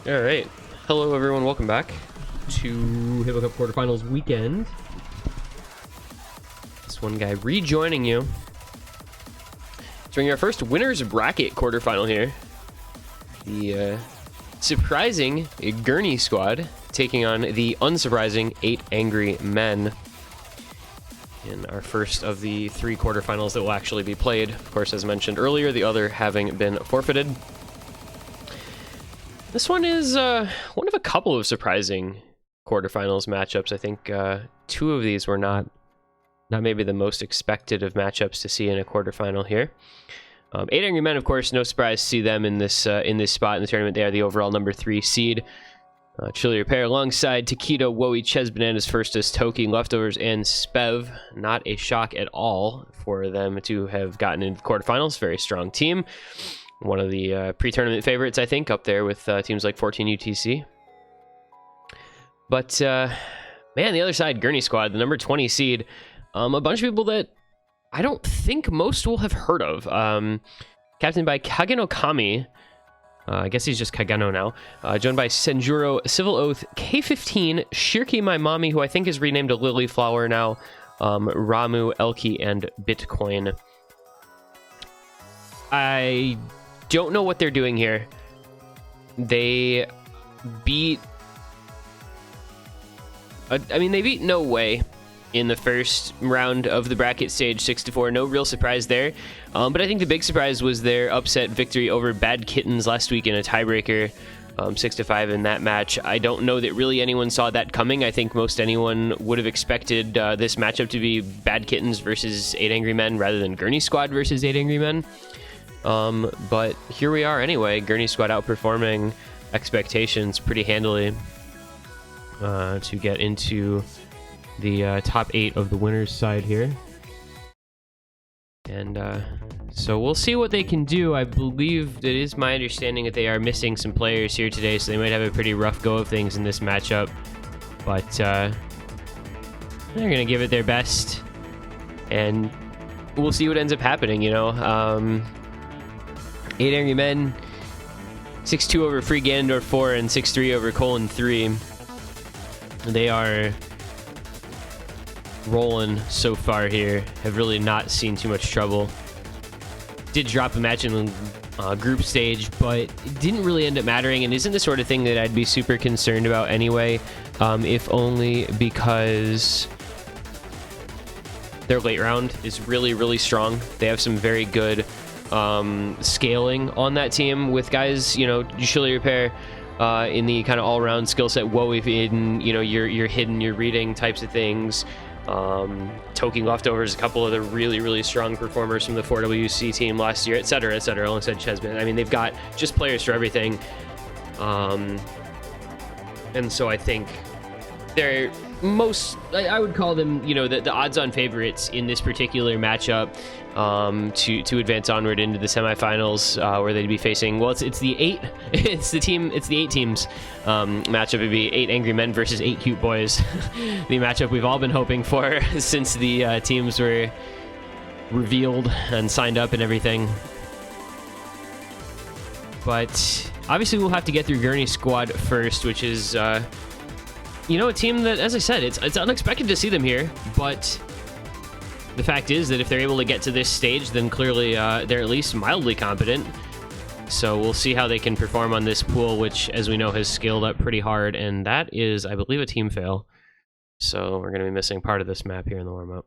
All right. Hello, everyone. Welcome back to Hippo Cup quarterfinals weekend. This one guy rejoining you. During our first winners bracket quarterfinal here. The surprising Gurney Squad taking on the unsurprising 8 Angry Men in our first of the 3 quarterfinals that will actually be played. Of course, as mentioned earlier, the other having been forfeited. This one is one of a couple of surprising quarterfinals matchups. I think 2 of these were not maybe the most expected of matchups to see in a quarterfinal here. 8 Angry Men, of course, no surprise to see them in this spot in the tournament. They are the overall number 3 seed. Chili Repair alongside Taquito, Woey, Ches, Bananas, Firstus, Toki, Leftovers, and Spev. Not a shock at all for them to have gotten into the quarterfinals. Very strong team. One of the pre-tournament favorites, I think, up there with teams like 14 UTC. But, man, the other side, Gurney Squad, the number 20 seed. A bunch of people that I don't think most will have heard of. Captained by Kageno Kami. I guess he's just Kageno now. Joined by Senjuro, Civil Oath, K15, Shirky My Mommy, who I think is renamed to Lily Flower now, Ramu, Elky, and Bitcoin. I don't know what they're doing here. They beat... they beat No Way in the first round of the bracket stage, 6-4. No real surprise there. But I think the big surprise was their upset victory over Bad Kittens last week in a tiebreaker, 6-5 in that match. I don't know that really anyone saw that coming. I think most anyone would have expected this matchup to be Bad Kittens versus 8 Angry Men rather than Gurney Squad versus 8 Angry Men. But here we are anyway. Gurney Squad outperforming expectations pretty handily to get into the top 8 of the winners side here. And so we'll see what they can do. I believe it is my understanding that they are missing some players here today, so they might have a pretty rough go of things in this matchup. But they're going to give it their best, and we'll see what ends up happening, you know. 8 Angry Men, 6-2 over Free Ganondorf 4 and 6-3 over Colon 3. They are rolling so far here. Have really not seen too much trouble. Did drop a match in the group stage, but it didn't really end up mattering, and isn't the sort of thing that I'd be super concerned about anyway, if only because their late round is really, really strong. They have some very good scaling on that team with guys, you know, Chili Repair in the kind of all-around skill set, Woey in, you know, your hidden, your reading types of things. Toki, Leftovers, a couple of the really, really strong performers from the 4WC team last year, etc., alongside Chesman. I mean, they've got just players for everything. And so I think they're I would call them, you know, the odds-on favorites in this particular matchup to advance onward into the semifinals, where they'd be facing, well, it's the 8 teams matchup. It'd be 8 Angry Men versus 8 Cute Boys. The matchup we've all been hoping for since the teams were revealed and signed up and everything. But obviously we'll have to get through Gurney Squad first, which is you know, a team that, as I said, it's unexpected to see them here, but the fact is that if they're able to get to this stage, then clearly they're at least mildly competent. So we'll see how they can perform on this pool, which, as we know, has scaled up pretty hard, and that is, I believe, a team fail. So we're going to be missing part of this map here in the warm-up.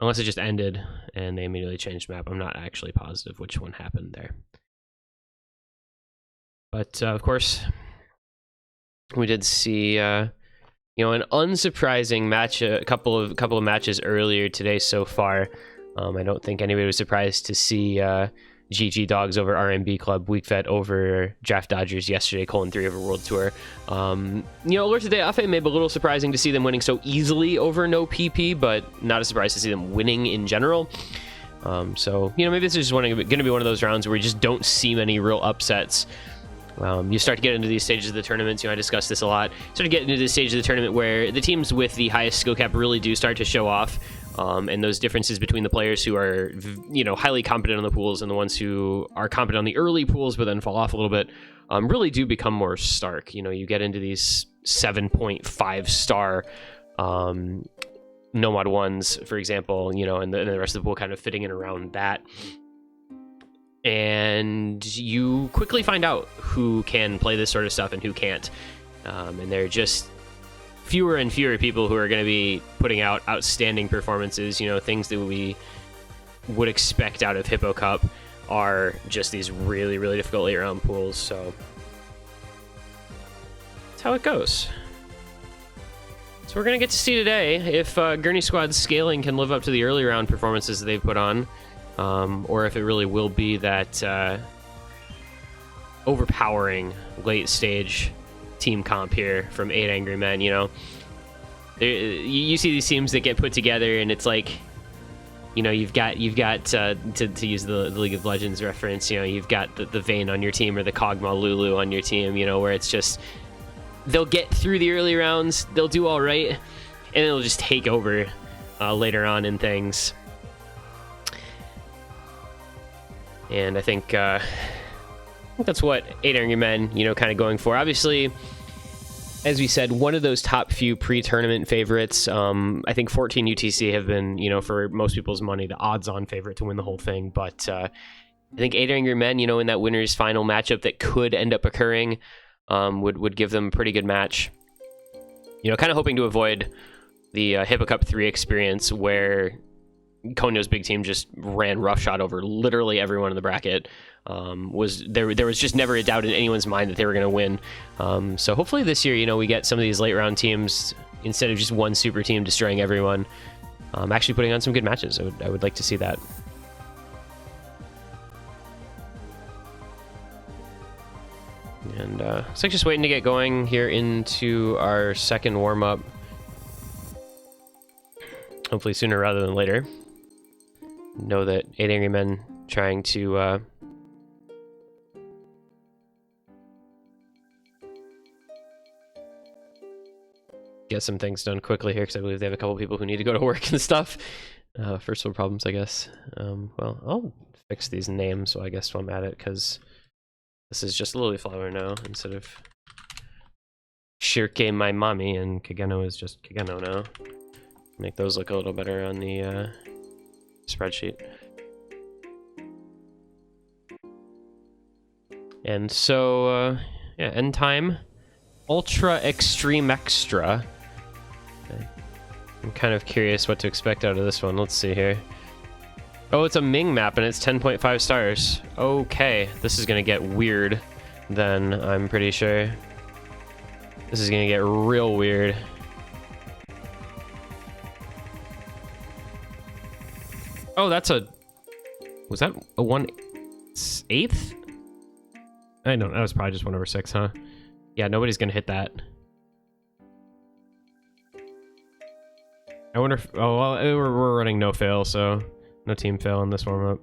Unless it just ended and they immediately changed map. I'm not actually positive which one happened there. But, of course, we did see, you know, an unsurprising match, a couple of matches earlier today so far. I don't think anybody was surprised to see GG Dogs over RMB Club, Weak Vet over Draft Dodgers yesterday, Colon 3 over World Tour. You know, Alert Today Afe may be a little surprising to see them winning so easily over no PP, but not a surprise to see them winning in general. So, you know, maybe this is just going to be one of those rounds where we just don't see many real upsets. You start to get into these stages of the tournaments, you know, I discussed this a lot, start to get into this stage of the tournament where the teams with the highest skill cap really do start to show off. And those differences between the players who are, highly competent on the pools and the ones who are competent on the early pools but then fall off a little bit, really do become more stark. You get into these 7.5 star Nomad 1s, for example, and the rest of the pool kind of fitting in around that. And you quickly find out who can play this sort of stuff and who can't. And there are just fewer and fewer people who are going to be putting out outstanding performances. Things that we would expect out of Hippo Cup are just these really, really difficult late round pools. So that's how it goes. So we're going to get to see today if Gurney Squad's scaling can live up to the early round performances that they've put on, or if it really will be that overpowering late stage team comp here from 8 Angry Men. You see these teams that get put together and it's like, you've got to use the League of Legends reference, you've got the Vayne on your team or the Kog'Maw Lulu on your team, where it's just they'll get through the early rounds, they'll do all right, and it'll just take over later on in things. And I think that's what 8 Angry Men, kind of going for. Obviously, as we said, one of those top few pre-tournament favorites. I think 14 UTC have been, for most people's money, the odds-on favorite to win the whole thing. But I think 8 Angry Men, in that winner's final matchup that could end up occurring, would give them a pretty good match. Kind of hoping to avoid the Hippo Cup 3 experience where Konyo's big team just ran roughshod over literally everyone in the bracket. There was just never a doubt in anyone's mind that they were going to win. So hopefully this year, we get some of these late round teams, instead of just one super team destroying everyone, actually putting on some good matches. I would like to see that. And it's like just waiting to get going here into our second warm-up. Hopefully sooner rather than later. Know that 8 Angry Men trying to get some things done quickly here, because I believe they have a couple people who need to go to work and stuff. First world problems, I guess. Well, I'll fix these names, so I guess while I'm at it, because this is just Lily Flower now, instead of Shirke My Mommy, and Kageno is just Kageno now. Make those look a little better on the spreadsheet. And so, yeah, end time. Ultra Extreme Extra. Okay. I'm kind of curious what to expect out of this one. Let's see here. Oh, it's a Ming map and it's 10.5 stars. Okay, this is gonna get weird then, I'm pretty sure. This is gonna get real weird. Oh, that's a... Was that a 1/8? I don't know, that was probably just 1/6, huh? Yeah, nobody's gonna hit that. I wonder if... Oh, well, we're running no fail, so... No team fail in this warm-up.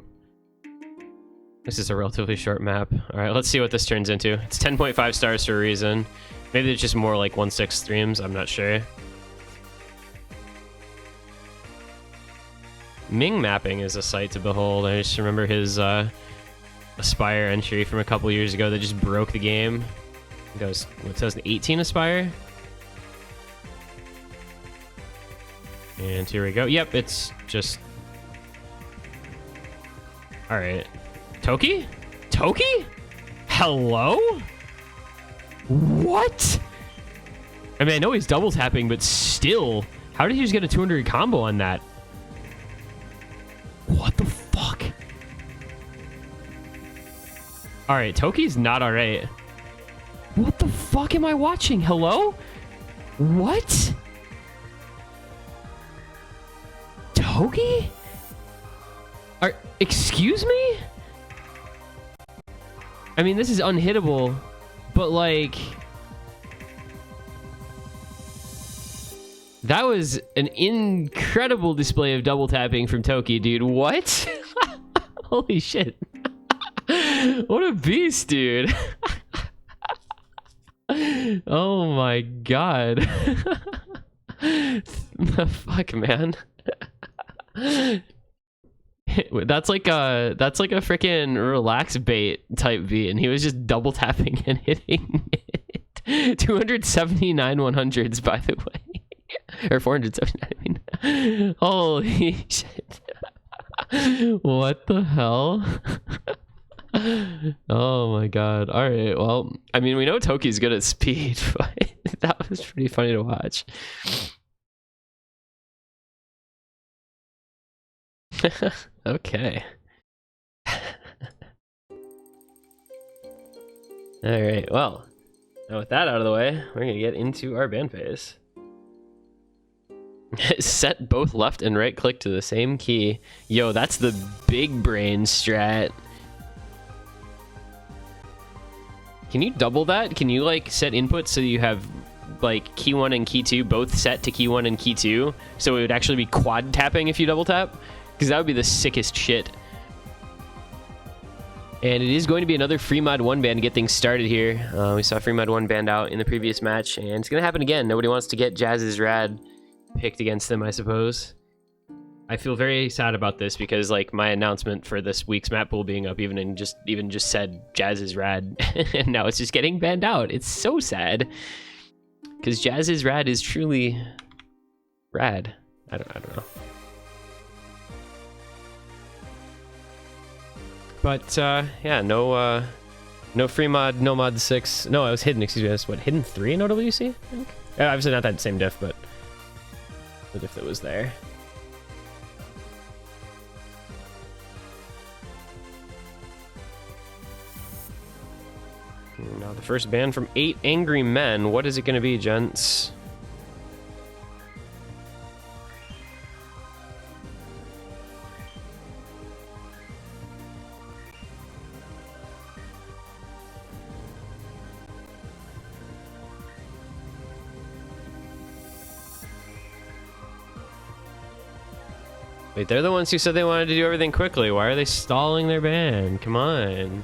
This is a relatively short map. Alright, let's see what this turns into. It's 10.5 stars for a reason. Maybe it's just more like 1/6 streams, I'm not sure. Ming mapping is a sight to behold. I just remember his Aspire entry from a couple years ago that just broke the game. It goes, what, 2018 Aspire? And here we go. Yep, it's just... Alright. Toki? Toki? Hello? What? I mean, I know he's double tapping, but still, how did he just get a 200 combo on that? What the fuck? Alright, Toki's not alright. What the fuck am I watching? Hello? What? Toki? Excuse me? I mean, this is unhittable, but like... That was an incredible display of double tapping from Toki, dude. What? Holy shit. What a beast, dude. Oh my god. The fuck, man. That's like a freaking relax bait type beat, and he was just double tapping and hitting it. 279 100s, by the way, or 479. I mean, holy shit! What the hell? Oh my god! All right, well, I mean, we know Toki's good at speed, but that was pretty funny to watch. Okay. Alright, well, now with that out of the way, we're gonna get into our band phase. Set both left and right click to the same key. Yo, that's the big brain strat. Can you double that? Can you like set inputs so you have like key 1 and key 2 both set to key 1 and key 2? So it would actually be quad tapping if you double tap? Because that would be the sickest shit. And it is going to be another free mod 1 ban to get things started here. We saw free mod 1 banned out in the previous match, and it's going to happen again. Nobody wants to get Jazz's Rad picked against them, I suppose. I feel very sad about this because like my announcement for this week's map pool being up even just said Jazz's Rad, and now it's just getting banned out. It's so sad because Jazz's Rad is truly rad. I don't know. But yeah, no free mod, no mod 6. No, I was hidden. Excuse me. That's what, hidden 3 in OWC? I think. Obviously not that same diff, but the diff that was there. Now the first ban from 8 Angry Men. What is it going to be, gents? Wait, they're the ones who said they wanted to do everything quickly. Why are they stalling their ban? Come on.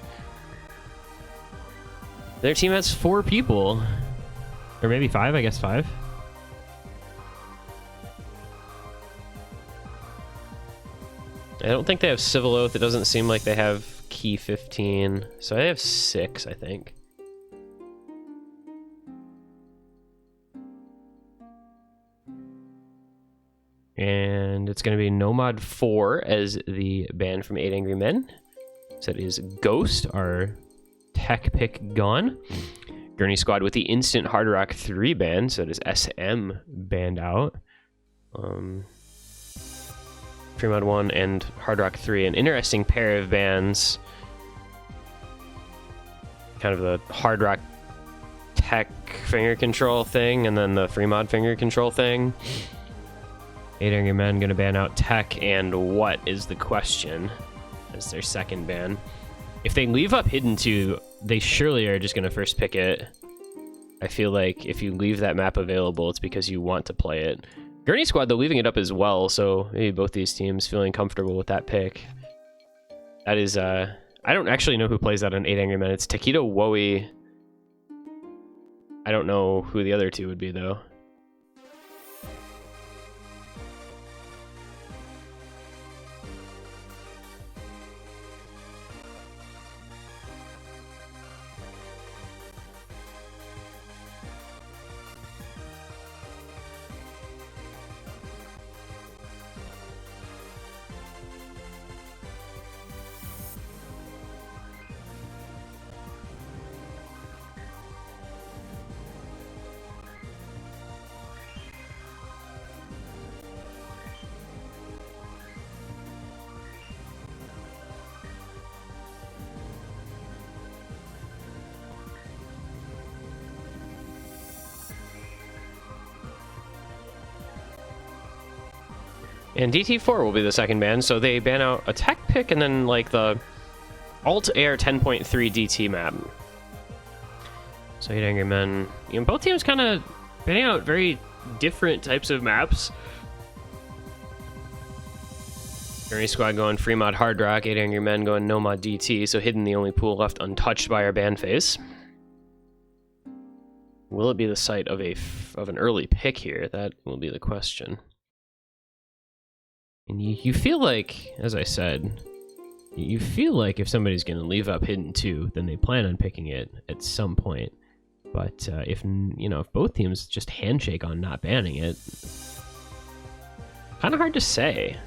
Their team has 4 people. Or maybe 5, I guess 5. I don't think they have Civil Oath. It doesn't seem like they have Key 15. So they have 6, I think. And it's going to be Nomad 4 as the ban from 8 Angry Men. So that is Ghost, our tech pick gone. Gurney Squad with the instant Hard Rock 3 ban, so that is SM banned out. Fremod 1 and Hard Rock 3, an interesting pair of bans. Kind of the Hard Rock tech finger control thing, and then the Fremod finger control thing. 8 Angry Men gonna ban out tech, and what is the question as their second ban? If they leave up Hidden 2, they surely are just gonna first pick it. I feel like if you leave that map available, it's because you want to play it. Gurney Squad, though, leaving it up as well, so maybe both these teams feeling comfortable with that pick. That is, I don't actually know who plays that on 8 Angry Men. It's Taquito, Woey. I don't know who the other two would be, though. And DT4 will be the second ban, so they ban out a tech pick and then like the Alt Air 10.3 DT map. So 8 Angry Men, you know, both teams kind of banning out very different types of maps. Gurney Squad going free mod Hard Rock, 8 Angry Men going no mod DT, so Hidden the only pool left untouched by our ban phase. Will it be the site of an early pick here? That will be the question. And you feel like, as I said, you feel like if somebody's going to leave up Hidden 2, then they plan on picking it at some point. But if both teams just handshake on not banning it, kind of hard to say.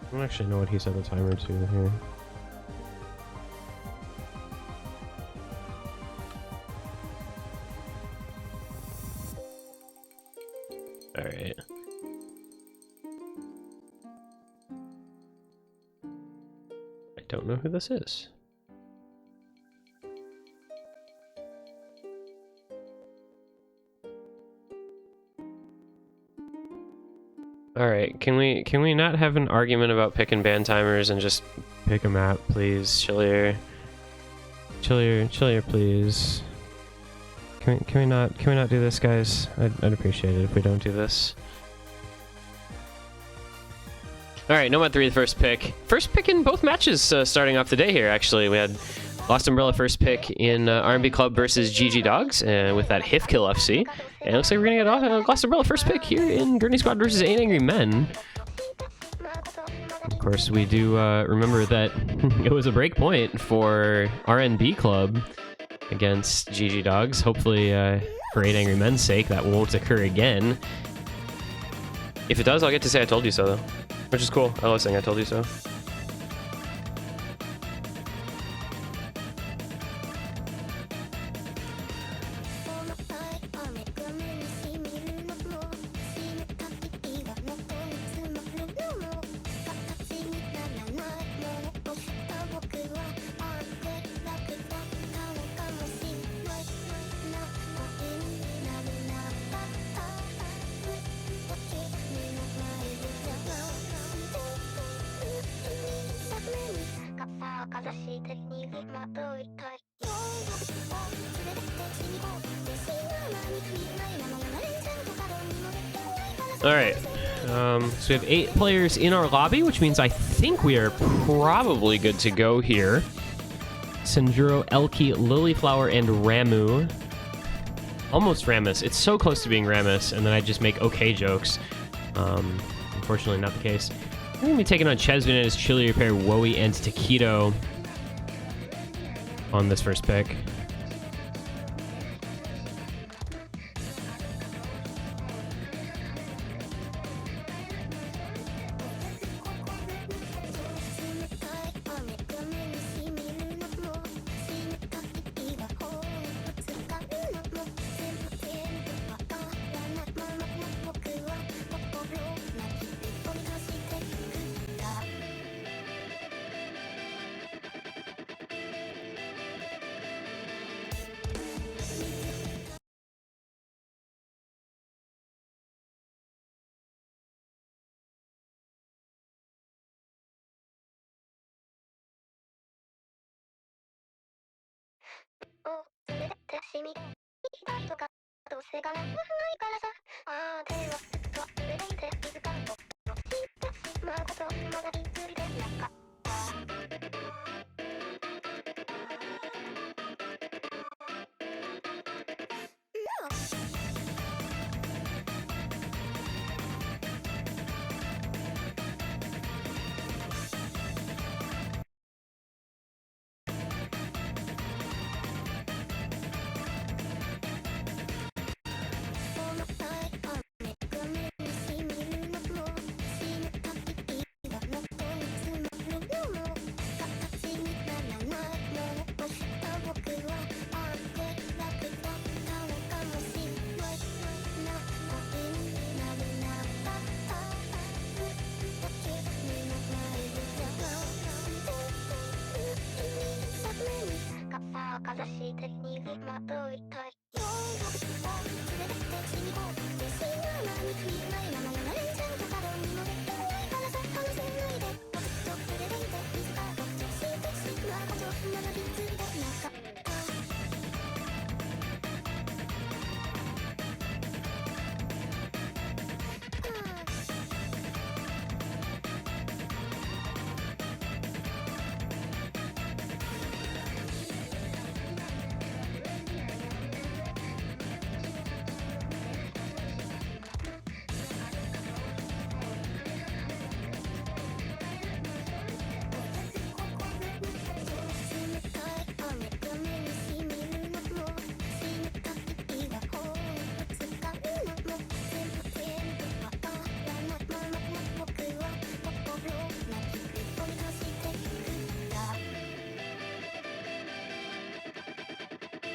I don't actually know what he set the timer to here. All right. I don't know who this is. All right, can we not have an argument about picking ban timers and just pick a map, please? Chillier, please. Can we not do this, guys? I'd appreciate it if we don't do this. All right, Nomad 3, the first pick. First pick in both matches starting off the day here, actually. We had Lost Umbrella first pick in R&B Club versus GG Dogs, and with that Hifkill FC. And it looks like we're going to get Lost Umbrella first pick here in Gurney Squad versus 8 Angry Men. Of course, we do remember that it was a break point for R&B Club against GG Dogs. Hopefully, for 8 Angry Men's sake, that won't occur again. If it does, I'll get to say I told you so, though. Which is cool. I love saying I told you so. Alright, so we have 8 players in our lobby, which means I think we are probably good to go here. Sanjuro, Elki, Lilyflower, and Ramu. Almost Ramus. It's so close to being Ramus, and then I just make okay jokes. Unfortunately, not the case. We're going to be taking on Chesvin as Chili Repair, Woey, and Taquito on this first pick.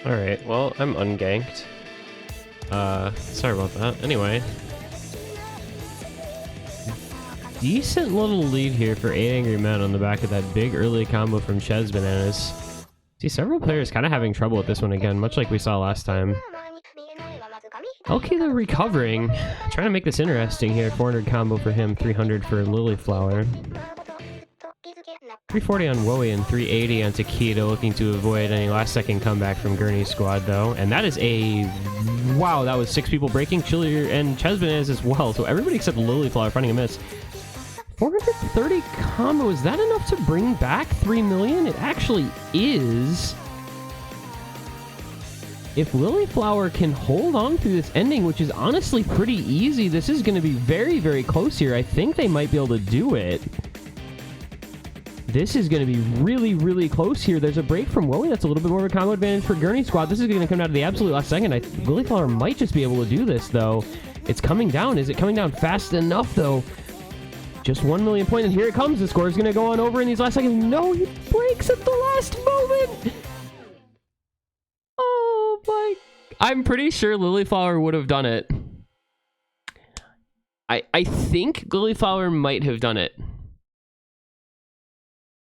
Alright, well, I'm unganked. Sorry about that. Anyway. Decent little lead here for 8 Angry Men on the back of that big early combo from Ches Bananas. See, several players kind of having trouble with this one again, much like we saw last time. LK though recovering. Trying to make this interesting here. 400 combo for him, 300 for Lilyflower. 340 on Woey and 380 on Taquito, looking to avoid any last-second comeback from Gurney Squad, though. And that is a... Wow, that was 6 people breaking. Chili and Ches Bananas as well. So everybody except Lilyflower finding a miss. 430 combo. Is that enough to bring back 3 million? It actually is. If Lilyflower can hold on through this ending, which is honestly pretty easy, this is going to be very, very close here. I think they might be able to do it. This is going to be really, really close here. There's a break from Woey. That's a little bit more of a combo advantage for Gurney Squad. This is going to come down to the absolute last second. Lilyflower might just be able to do this, though. It's coming down. Is it coming down fast enough, though? Just 1 million points, and here it comes. The score is going to go on over in these last seconds. No, he breaks at the last moment. Oh, my. I'm pretty sure Lilyflower would have done it. I think Lilyflower might have done it.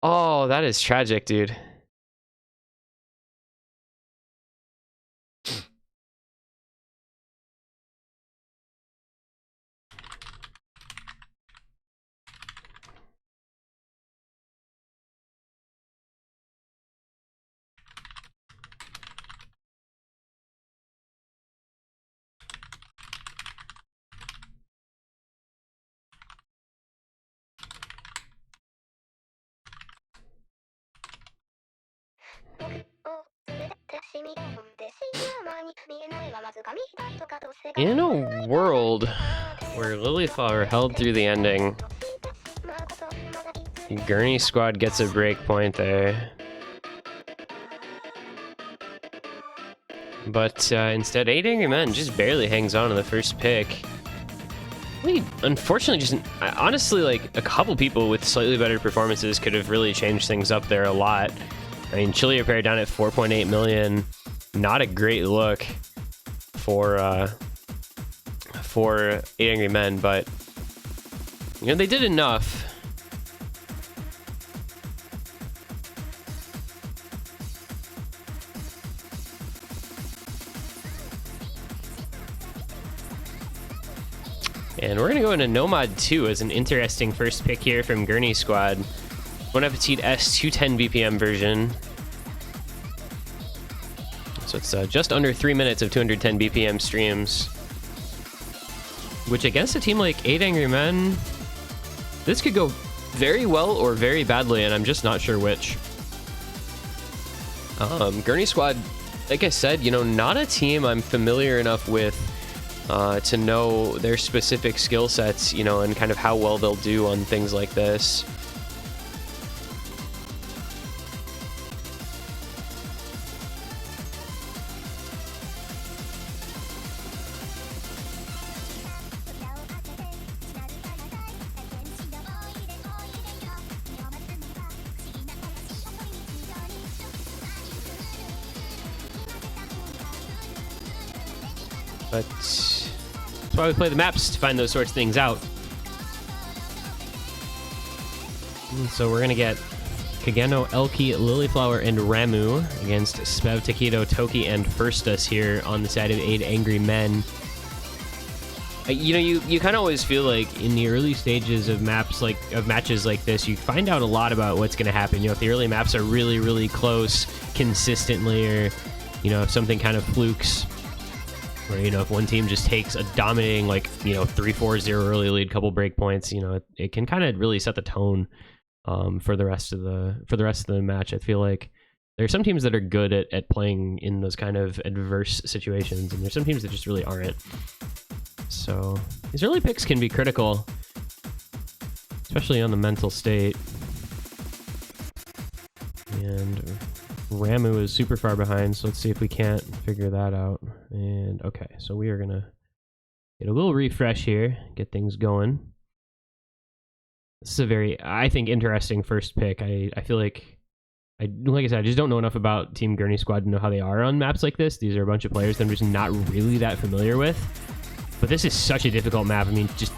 Oh, that is tragic, dude. In a world where Lilyflower held through the ending, Gurney Squad gets a break point there. But instead, 8 Angry Men just barely hangs on in the first pick. Unfortunately, just honestly, like a couple people with slightly better performances could have really changed things up there a lot. I mean, Chili Repair down at 4.8 million, not a great look for 8 Angry Men, but you know they did enough. And we're going to go into Nomad 2 as an interesting first pick here from Gurney Squad. Bon Appetit S 210 BPM version. So it's just under 3 minutes of 210 BPM streams. Which against a team like 8 Angry Men, this could go very well or very badly, and I'm just not sure which. Gurney Squad, like I said, you know, not a team I'm familiar enough with to know their specific skill sets, you know, and kind of how well they'll do on things like this. But that's why we play the maps, to find those sorts of things out. And so we're going to get Kageno, Elky, Lilyflower, and Ramu against Spev, Taquito, Toki, and Firstus here on the side of 8 Angry Men. You know, you kind of always feel like in the early stages of matches like this, you find out a lot about what's going to happen. You know, if the early maps are really, really close consistently, or, you know, if something kind of flukes, or, you know, if one team just takes a dominating, like, you know, 3-4-0 early lead, couple break points, you know, it can kind of really set the tone for the rest of the match. I feel like there's some teams that are good at playing in those kind of adverse situations, and there's some teams that just really aren't. So these early picks can be critical, especially on the mental state. And Ramu is super far behind, so let's see if we can't figure that out. And okay, so we are gonna get a little refresh here, get things going. This is a very, I think, interesting first pick. I feel like like I said, I just don't know enough about Team Gurney Squad to know how they are on maps like this. These are a bunch of players that I'm just not really that familiar with. But this is such a difficult map. I mean, just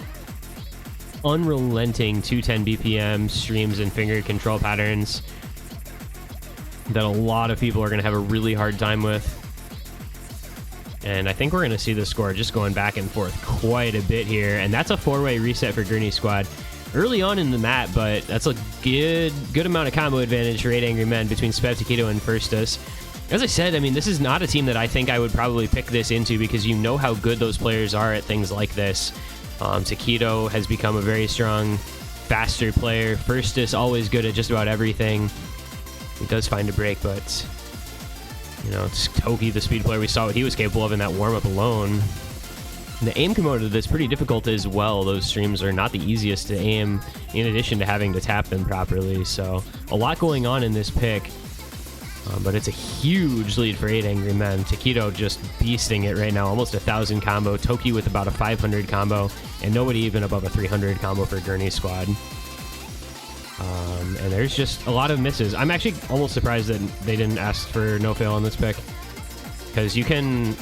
unrelenting 210 BPM streams and finger control patterns that a lot of people are going to have a really hard time with. And I think we're going to see the score just going back and forth quite a bit here. And that's a 4-way reset for Gurney Squad early on in the map, but that's a good amount of combo advantage for 8 Angry Men between Spev, Taquito, and Firstus. As I said, I mean, this is not a team that I think I would probably pick this into, because you know how good those players are at things like this. Taquito has become a very strong, faster player. Firstus always good at just about everything. He does find a break, but you know, it's Toki, the speed player. We saw what he was capable of in that warm-up alone. And the aim mode of this is pretty difficult as well. Those streams are not the easiest to aim, in addition to having to tap them properly. So a lot going on in this pick, but it's a huge lead for 8 Angry Men. Taquito just beasting it right now, almost 1,000 combo. Toki with about a 500 combo, and nobody even above a 300 combo for Gurney Squad. And there's just a lot of misses. I'm actually almost surprised that they didn't ask for no fail on this pick, because you can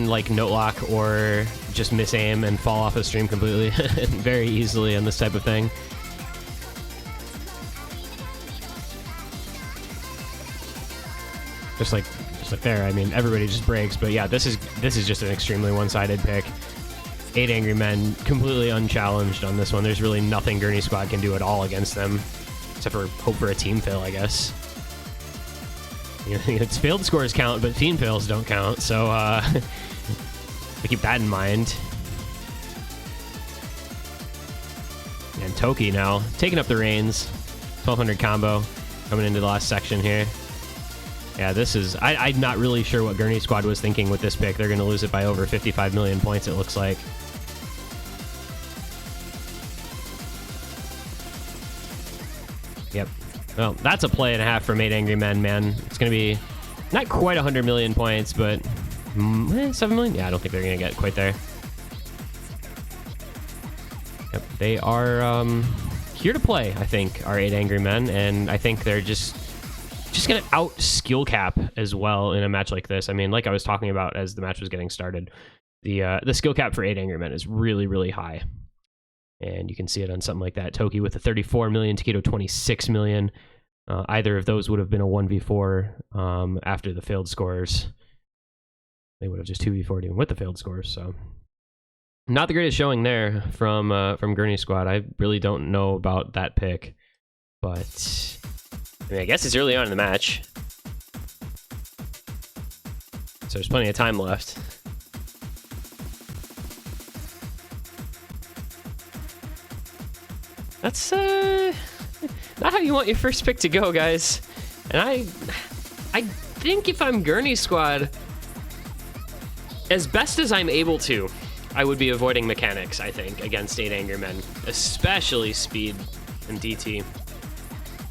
like note lock or just miss aim and fall off a stream completely very easily on this type of thing. Just like there, I mean, everybody just breaks. But yeah, this is just an extremely one-sided pick. 8 Angry Men completely unchallenged on this one. There's really nothing Gurney Squad can do at all against them, except for hope for a team fail, I guess. You know, it's failed scores count, but team fails don't count, so keep that in mind. And Toki now taking up the reins. 1200 combo coming into the last section here. Yeah, this is... I'm not really sure what Gurney Squad was thinking with this pick. They're going to lose it by over 55 million points, it looks like. Yep. Well, that's a play and a half from 8 Angry Men, man. It's going to be not quite 100 million points, but 7 million? Yeah, I don't think they're going to get quite there. Yep, they are here to play, I think, are 8 Angry Men, and I think they're just going to out skill cap as well in a match like this. I mean, like I was talking about as the match was getting started, the skill cap for 8 Angry Men is really, really high. And you can see it on something like that. Toki with a 34 million, Taquito 26 million. Either of those would have been a 1v4 after the failed scores. They would have just 2v4'd even with the failed scores. So not the greatest showing there from Gurney Squad. I really don't know about that pick, but I mean, I guess it's early on in the match, so there's plenty of time left. That's not how you want your first pick to go, guys. And I think if I'm Gurney Squad, as best as I'm able to, I would be avoiding mechanics, I think, against 8 Angry Men, especially speed and DT.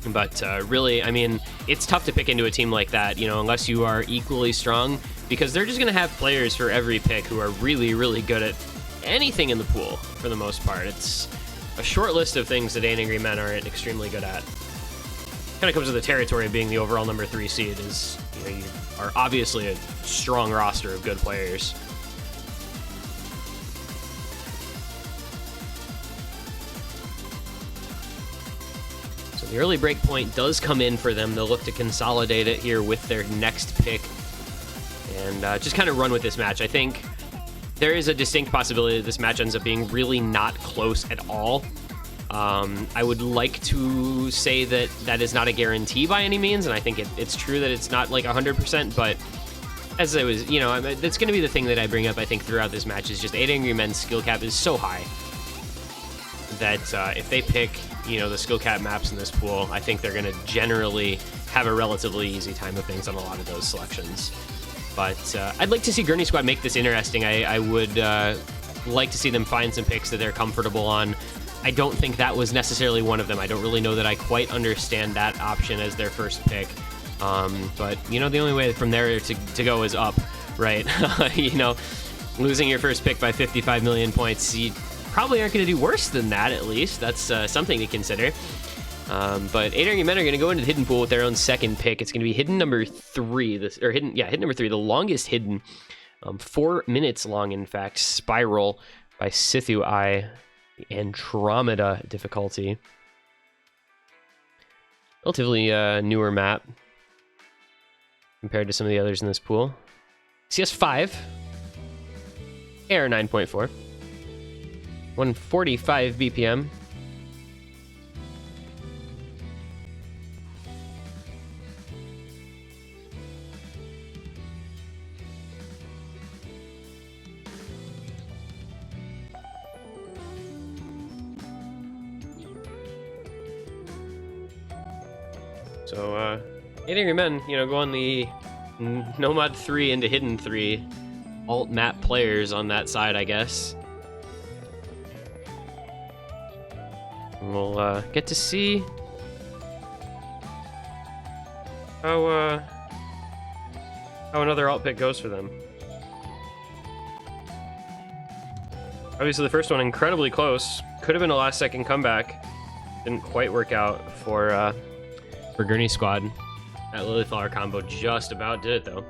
But really, I mean, it's tough to pick into a team like that, you know, unless you are equally strong, because they're just going to have players for every pick who are really, really good at anything in the pool, for the most part. It's a short list of things that 8 Angry Men aren't extremely good at. Kind of comes with the territory of being the overall number 3 seed, is, you know, you are obviously a strong roster of good players. So the early break point does come in for them. They'll look to consolidate it here with their next pick and just kind of run with this match. I think there is a distinct possibility that this match ends up being really not close at all. I would like to say that that is not a guarantee by any means, and I think it's true that it's not like 100%, but as I was, you know, that's going to be the thing that I bring up, I think, throughout this match, is just 8 Angry Men's skill cap is so high that if they pick, you know, the skill cap maps in this pool, I think they're going to generally have a relatively easy time of things on a lot of those selections. But I'd like to see Gurney Squad make this interesting. I would like to see them find some picks that they're comfortable on. I don't think that was necessarily one of them. I don't really know that I quite understand that option as their first pick. But, you know, the only way from there to go is up, right? You know, losing your first pick by 55 million points, you probably aren't going to do worse than that, at least. That's something to consider. But 8 Angry Men are going to go into the hidden pool with their own second pick. It's going to be hidden number 3. Hidden number 3, the longest hidden. 4 minutes long, in fact. Spiral by Sithu Eye, the Andromeda difficulty. Relatively newer map compared to some of the others in this pool. CS5, AR 9.4, 145 BPM. So, 8 Angry Men, you know, go on the Nomad 3 into Hidden 3 alt map players on that side, I guess. And we'll get to see how another alt pick goes for them. Obviously, the first one incredibly close. Could have been a last-second comeback. Didn't quite work out for Gurney Squad. That Lilyflower combo just about did it, though.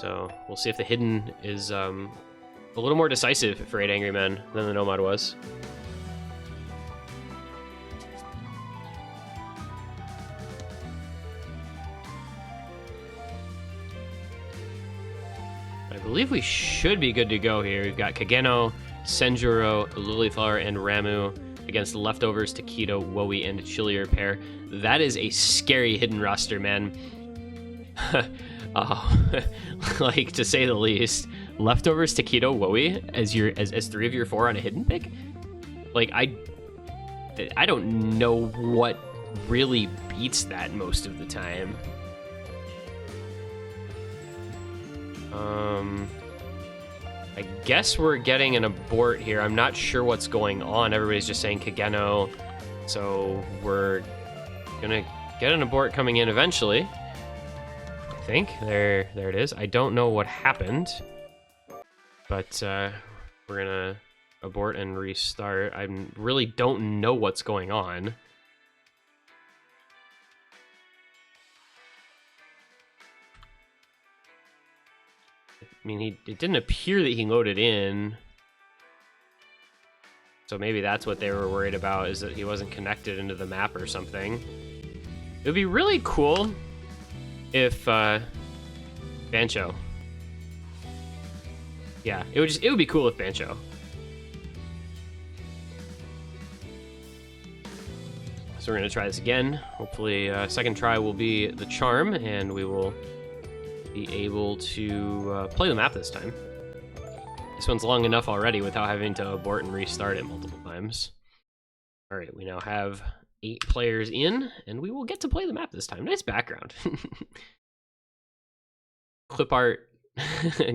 So we'll see if the hidden is a little more decisive for 8 Angry Men than the Nomad was. I believe we should be good to go here. We've got Kageno, Senjuro, Lilyflower, and Ramu against the leftovers, Taquito, Wowie, and Chili Repair. That is a scary hidden roster, man. Like, to say the least. Leftovers, Taquito, Wowie as 3 of your 4 on a hidden pick? Like, I don't know what really beats that most of the time. I guess we're getting an abort here. I'm not sure what's going on. Everybody's just saying Kageno. So we're gonna get an abort coming in eventually. I think. There it is. I don't know what happened. But we're gonna abort and restart. I really don't know what's going on. I mean, it didn't appear that he loaded in. So maybe that's what they were worried about, is that he wasn't connected into the map or something. It would be really cool if Bancho. Yeah, it would be cool if Bancho. So we're gonna try this again. Hopefully second try will be the charm, and we will be able to play the map this time. This one's long enough already without having to abort and restart it multiple times. All right, we now have 8 players in, and we will get to play the map this time. Nice background. Clip art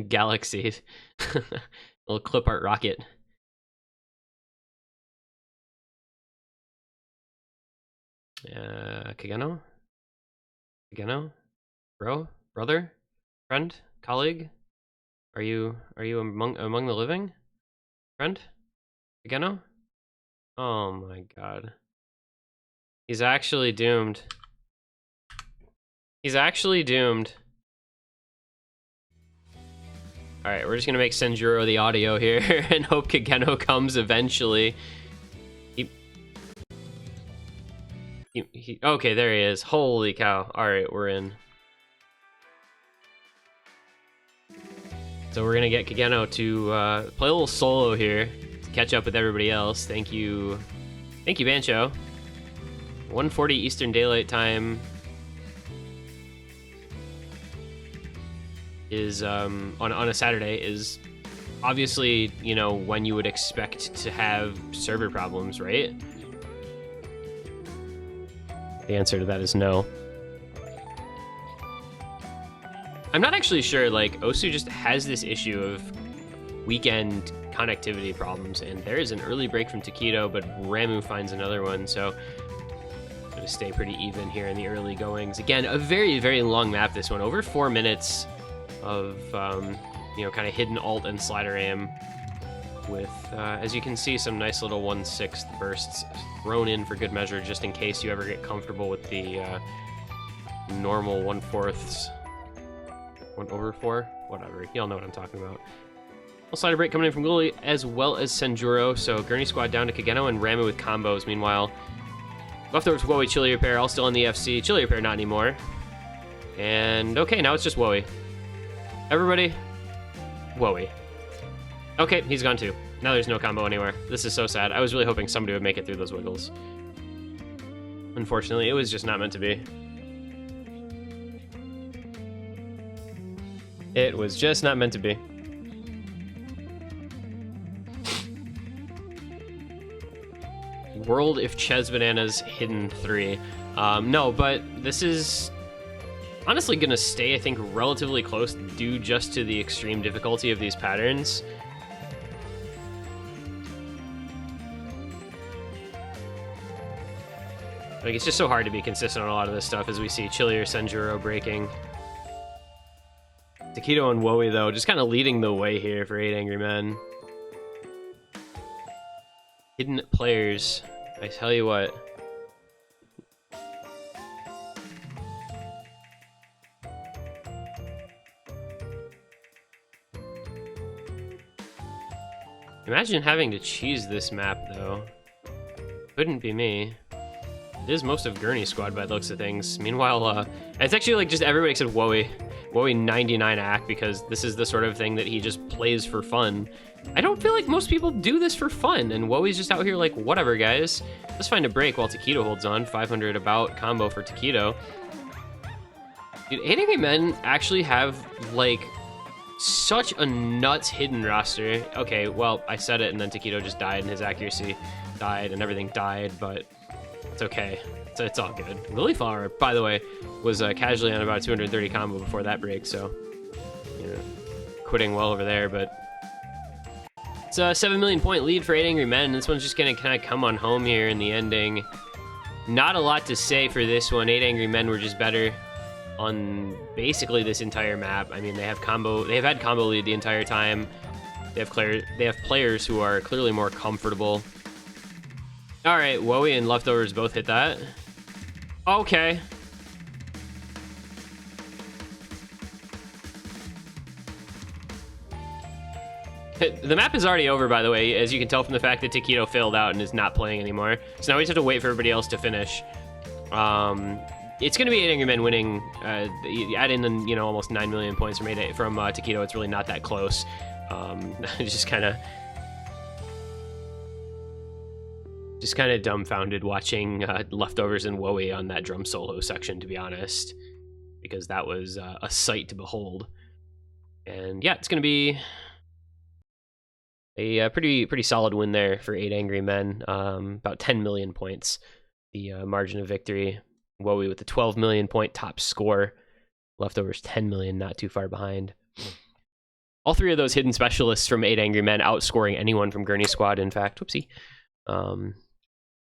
galaxy. Little clip art rocket. Kageno? Kageno? Brother? Friend? Colleague? Are you among the living? Friend? Kageno? Oh my god. He's actually doomed. He's actually doomed. Alright, we're just gonna make Senjuro the audio here and hope Kageno comes eventually. Okay, there he is. Holy cow. Alright, we're in. So we're gonna get Kageno to play a little solo here to catch up with everybody else. Thank you, Bancho. 1:40 Eastern Daylight Time is on a Saturday is obviously, you know, when you would expect to have server problems, right? The answer to that is no. I'm not actually sure, like, Osu just has this issue of weekend connectivity problems, and there is an early break from Taquito, but Ramu finds another one, so gonna stay pretty even here in the early goings. Again, a very, very long map, this one. Over 4 minutes of, you know, kind of hidden alt and slider aim. with, as you can see, some nice little 1/6 bursts thrown in for good measure, just in case you ever get comfortable with the normal 1/4, 1/4, whatever. Y'all know what I'm talking about. Little slider break coming in from Lily, as well as Senjuro. So Gurney Squad down to Kageno and Ramu with combos. Meanwhile, leftovers Wowie, Chili Repair, all still in the FC. Chili Repair not anymore. And okay, now it's just Wowie. Everybody, Wowie. Okay, he's gone too. Now there's no combo anywhere. This is so sad. I was really hoping somebody would make it through those wiggles. Unfortunately, it was just not meant to be. It was just not meant to be. World if Ches Bananas hidden 3. No, but this is honestly gonna stay, I think, relatively close due just to the extreme difficulty of these patterns. Like, it's just so hard to be consistent on a lot of this stuff, as we see Chili or Senjuro breaking. Taquito and Wowie, though, just kind of leading the way here for 8 Angry Men. Hidden players, I tell you what. Imagine having to cheese this map, though. Couldn't be me. It is most of Gurney Squad by the looks of things. Meanwhile, it's actually like just everybody except Wowie. Wowie 99 act, because this is the sort of thing that he just plays for fun. I don't feel like most people do this for fun, and Wowie's just out here like, whatever, guys. Let's find a break while Taquito holds on. 500 about combo for Taquito. Dude, 8 Angry Men actually have, like, such a nuts hidden roster. Okay, well, I said it, and then Taquito just died, and his accuracy died, and everything died, but it's okay. It's all good. Lilyflower, by the way, was casually on about 230 combo before that break, so, you know, quitting well over there, but it's a 7 million point lead for 8 Angry Men. This one's just gonna kind of come on home here in the ending. Not a lot to say for this one. 8 Angry Men were just better on basically this entire map. I mean, they have had combo lead the entire time. They have players who are clearly more comfortable. All right, Wowie and Leftovers both hit that. Okay. The map is already over, by the way, as you can tell from the fact that Taquito failed out and is not playing anymore. So now we just have to wait for everybody else to finish. It's going to be 8 Angry Men winning. Add in, you know, almost 9 million points from Taquito. It's really not that close. Just kind of dumbfounded watching Leftovers and Wowie on that drum solo section, to be honest, because that was a sight to behold. And yeah, it's going to be a pretty solid win there for 8 Angry Men. About 10 million points, the margin of victory. Wowie with the 12 million point top score. Leftovers 10 million, not too far behind. All three of those hidden specialists from 8 Angry Men outscoring anyone from Gurney Squad, in fact. Whoopsie.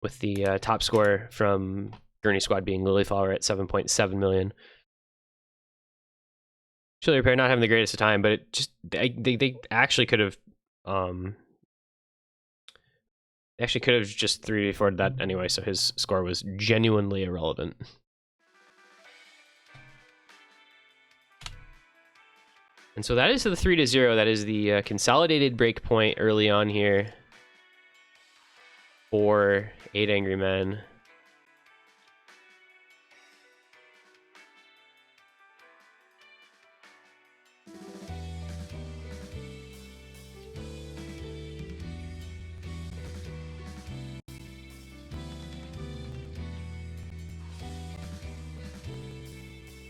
With the top score from Gurney Squad being Lilyflower at 7.7 million. Chili Repair not having the greatest of time, but it just they actually could have just 3-4'd that anyway, so his score was genuinely irrelevant. And so that is the 3-0. That is the consolidated break point early on here for 8 Angry Men.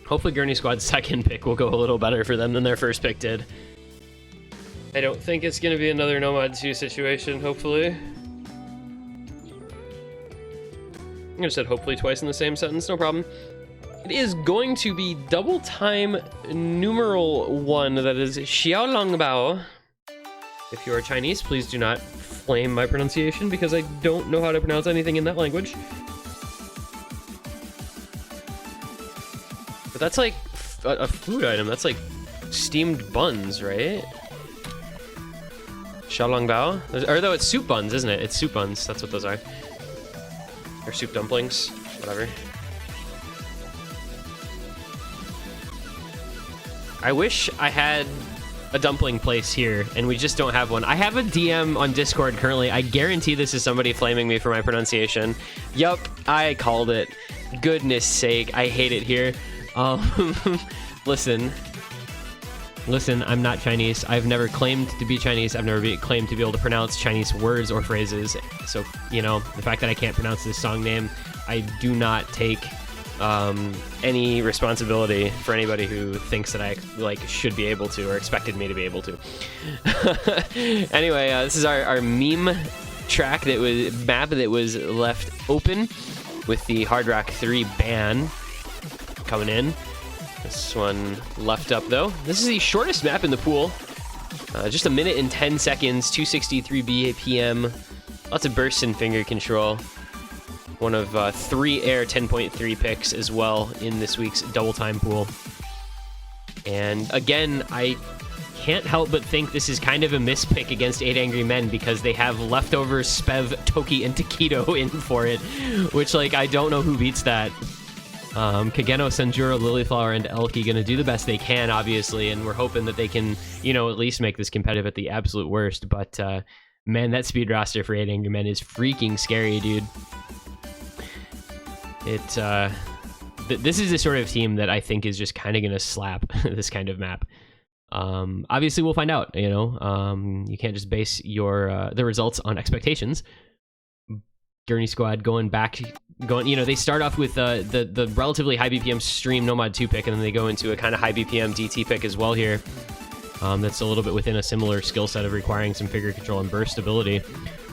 Hopefully Gurney Squad's second pick will go a little better for them than their first pick did. I don't think it's going to be another Nomad 2 situation, hopefully. I'm going to say hopefully twice in the same sentence, no problem. It is going to be double time numeral 1, that is Xiaolongbao. If you are Chinese, please do not flame my pronunciation, because I don't know how to pronounce anything in that language. But that's like a food item. That's like steamed buns, right? Xiaolongbao? Or though it's soup buns, isn't it? It's soup buns. That's what those are. Or soup dumplings. Whatever. I wish I had a dumpling place here, and we just don't have one. I have a DM on Discord currently. I guarantee this is somebody flaming me for my pronunciation. Yup, I called it. Goodness sake, I hate it here. Listen, I'm not Chinese. I've never claimed to be Chinese. I've never claimed to be able to pronounce Chinese words or phrases. So, you know, the fact that I can't pronounce this song name, I do not take any responsibility for anybody who thinks that I should be able to or expected me to be able to. Anyway, this is our meme track map that was left open with the Hard Rock 3 ban coming in. This one left up though. This is the shortest map in the pool. Just 1 minute and 10 seconds, 263 BPM, lots of bursts and finger control. One of 3 air 10.3 picks as well in this week's double time pool. And again, I can't help but think this is kind of a mispick against 8 Angry Men because they have leftover Spev, Toki, and Taquito in for it, which, like, I don't know who beats that. Kageno, Sanjuro, Lilyflower, and Elky gonna do the best they can, obviously, and we're hoping that they can, you know, at least make this competitive at the absolute worst. But, man, that speed roster for 8 Angry Men is freaking scary, dude. This is the sort of team that I think is just kind of gonna slap this kind of map. Obviously we'll find out, you know. You can't just base your the results on expectations. Gurney Squad going, you know, they start off with the relatively high BPM stream Nomad 2 pick, and then they go into a kind of high BPM DT pick as well here. That's a little bit within a similar skill set of requiring some figure control and burst ability,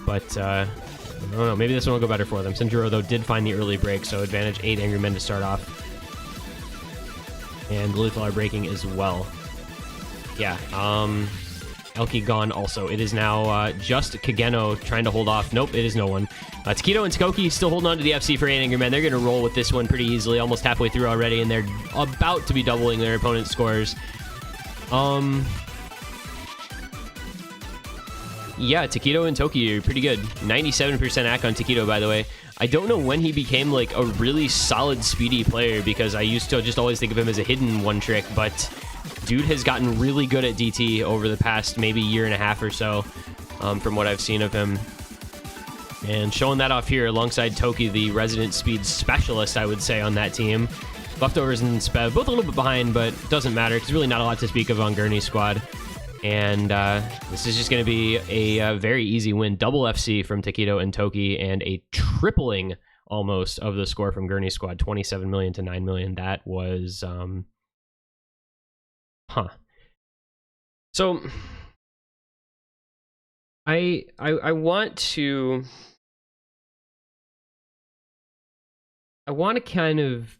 but I don't know, maybe this one will go better for them. Sanjuro, though, did find the early break, so advantage 8 Angry Men to start off. And Lilyflower breaking as well. Yeah, Elky gone also. It is now just Kageno trying to hold off. Nope, it is no one. Taquito and Skokie still holding on to the FC for 8 Angry Men. They're going to roll with this one pretty easily, almost halfway through already, and they're about to be doubling their opponent's scores. Yeah, Taquito and Toki are pretty good. 97% AC on Taquito, by the way. I don't know when he became like a really solid speedy player, because I used to just always think of him as a hidden one trick, but dude has gotten really good at DT over the past maybe year and a half or so, from what I've seen of him. And showing that off here alongside Toki, the resident speed specialist, I would say, on that team. Leftovers and Spev, both a little bit behind, but doesn't matter, because really not a lot to speak of on Gurney Squad. And this is just going to be a very easy win. Double FC from Taquito and Toki, and a tripling almost of the score from Gurney Squad, 27 million to 9 million. That was so I want to kind of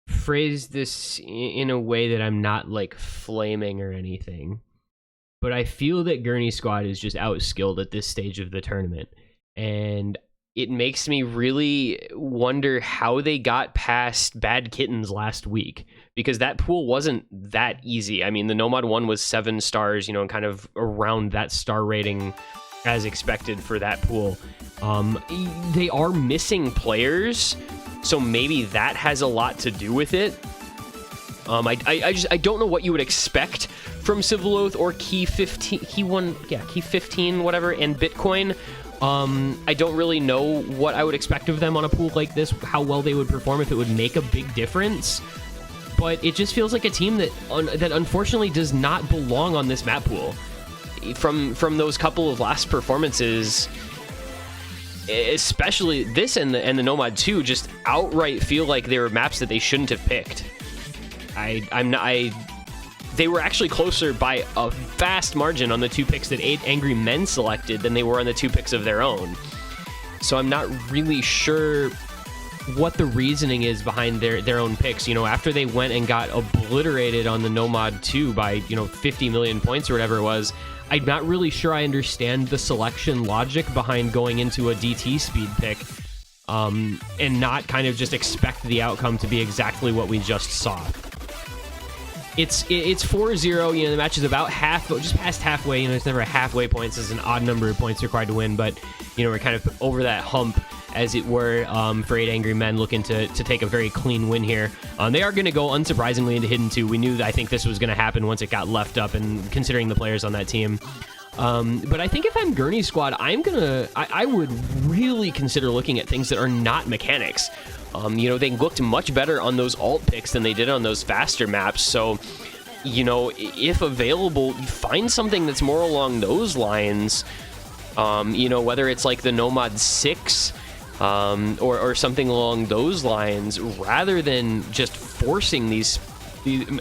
phrase this in a way that I'm not like flaming or anything, but I feel that Gurney Squad is just outskilled at this stage of the tournament, and it makes me really wonder how they got past Bad Kittens last week, because that pool wasn't that easy. I mean, the Nomad one was 7 stars, you know, and kind of around that star rating as expected for that pool. They are missing players, so maybe that has a lot to do with it. I don't know what you would expect from Civil Oath or Key 15, Key 15, whatever, and Bitcoin. I don't really know what I would expect of them on a pool like this, how well they would perform, if it would make a big difference. But it just feels like a team that unfortunately does not belong on this map pool. From those couple of last performances, especially this and the Nomad 2, just outright feel like they were maps that they shouldn't have picked. They were actually closer by a vast margin on the 2 picks that 8 Angry Men selected than they were on the 2 picks of their own. So I'm not really sure what the reasoning is behind their own picks. You know, after they went and got obliterated on the Nomad 2 by, you know, 50 million points or whatever it was, I'm not really sure I understand the selection logic behind going into a DT speed pick, and not kind of just expect the outcome to be exactly what we just saw. it's 4-0. You know, the match is about just past halfway. You know, there's never a halfway point. There's an odd number of points required to win, but you know, we're kind of over that hump, as it were, for 8 Angry Men, looking to take a very clean win here. They are going to go, unsurprisingly, into Hidden 2. We knew that I think this was going to happen once it got left up, and considering the players on that team. But I think if I'm Gurney Squad, I would really consider looking at things that are not mechanics. You know, they looked much better on those alt picks than they did on those faster maps. So, you know, if available, find something that's more along those lines. You know, whether it's like the Nomad 6, or something along those lines, rather than just forcing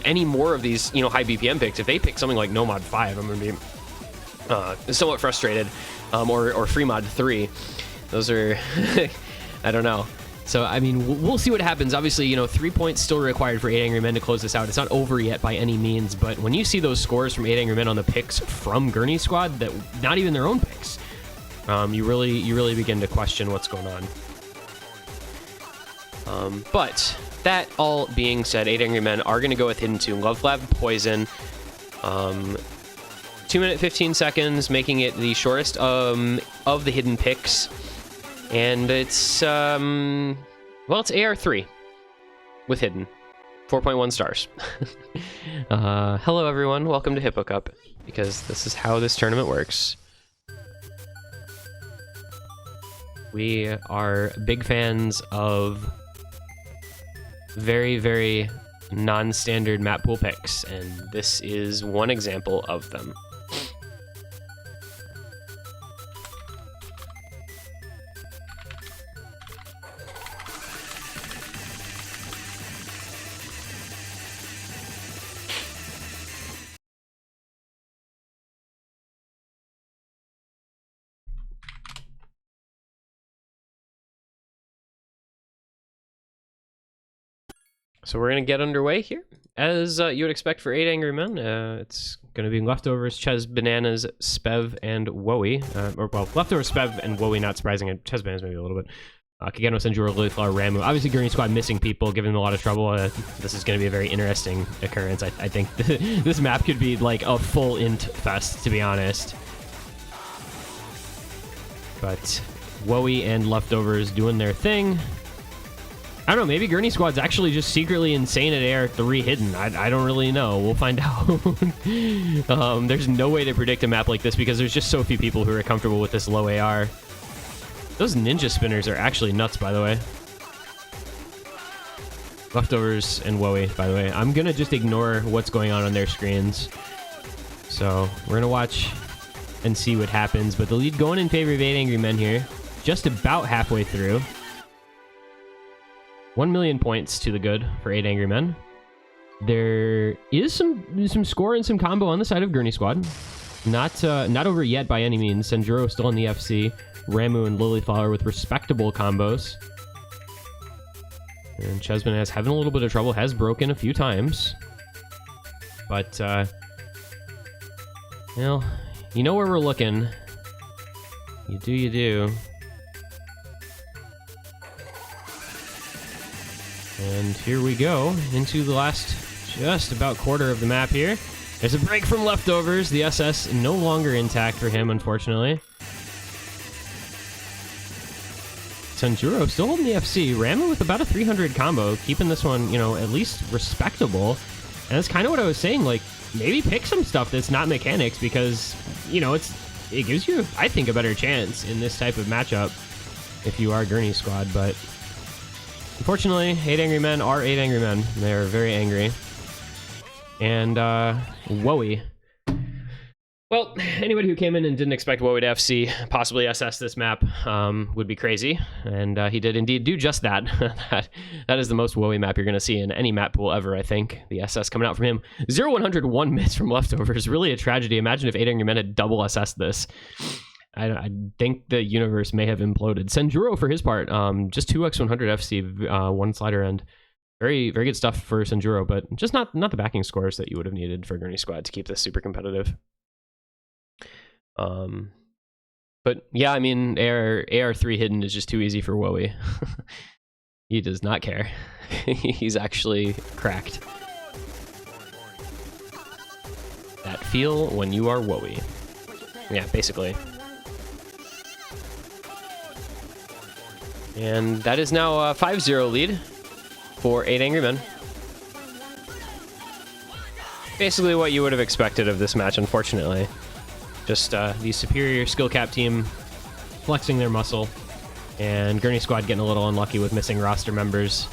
any more of these, you know, high BPM picks. If they pick something like Nomad 5, I'm going to be somewhat frustrated, or Free Mod 3. Those are, I don't know. So, I mean, we'll see what happens. Obviously, you know, 3 points still required for 8 Angry Men to close this out. It's not over yet by any means, but when you see those scores from 8 Angry Men on the picks from Gurney Squad, that not even their own picks, you really begin to question what's going on. But that all being said, 8 Angry Men are going to go with Hidden 2, Love Lab, Poison. 2 minutes 15 seconds, making it the shortest of the hidden picks. And it's, well, it's AR3 with Hidden. 4.1 stars. Hello, everyone. Welcome to Hippo Cup, because this is how this tournament works. We are big fans of very, very non-standard map pool picks, and this is one example of them. So we're going to get underway here. As you would expect for 8 Angry Men, it's going to be Leftovers, Ches, Bananas, Spev, and Woey. Well, Leftovers, Spev, and Woey, not surprising. And Ches, Bananas maybe a little bit. Kageno, Senjuro, Lilyflower, Ramu. Obviously, Gurney Squad missing people, giving them a lot of trouble. This is going to be a very interesting occurrence. I think this map could be like a full int fest, to be honest. But Woey and Leftovers doing their thing. I don't know, maybe Gurney Squad's actually just secretly insane at AR3 Hidden. I don't really know. We'll find out. There's no way to predict a map like this because there's just so few people who are comfortable with this low AR. Those ninja spinners are actually nuts, by the way. Leftovers and Woey, by the way. I'm going to just ignore what's going on their screens. So we're going to watch and see what happens. But the lead going in favor of 8 Angry Men here. Just about halfway through. 1 million points to the good for 8 Angry Men. There is some score and some combo on the side of Gurney Squad. Not over yet by any means. Senjuro still in the FC. Ramu and Lilyflower with respectable combos. And Chesman is having a little bit of trouble. Has broken a few times. But, well, you know where we're looking. You do. And here we go into the last just about quarter of the map here. There's a break from Leftovers. The SS no longer intact for him, unfortunately. Senjuro still holding the FC. Ramu with about a 300 combo, keeping this one, you know, at least respectable. And that's kind of what I was saying, like, maybe pick some stuff that's not mechanics because, you know, it gives you, I think, a better chance in this type of matchup if you are Gurney Squad, but unfortunately, 8 Angry Men are 8 Angry Men. They're very angry. And, Woey. Well, anybody who came in and didn't expect Woey to FC, possibly SS this map, would be crazy. And he did indeed do just that. That is the most Woey map you're going to see in any map pool ever, I think. The SS coming out from him. 0-101 miss from Leftovers. Really a tragedy. Imagine if 8 Angry Men had double SS this. I think the universe may have imploded. Senjuro, for his part, just 2x100 FC, one slider end. Very, very good stuff for Senjuro, but just not the backing scores that you would have needed for Gurney Squad to keep this super competitive. But yeah, I mean, AR3 Hidden is just too easy for Woey. He does not care. He's actually cracked. that feel when you are Wowie. Yeah, basically. And that is now a 5-0 lead for 8 Angry Men. Basically what you would have expected of this match, unfortunately. Just the superior skill cap team flexing their muscle, and Gurney Squad getting a little unlucky with missing roster members.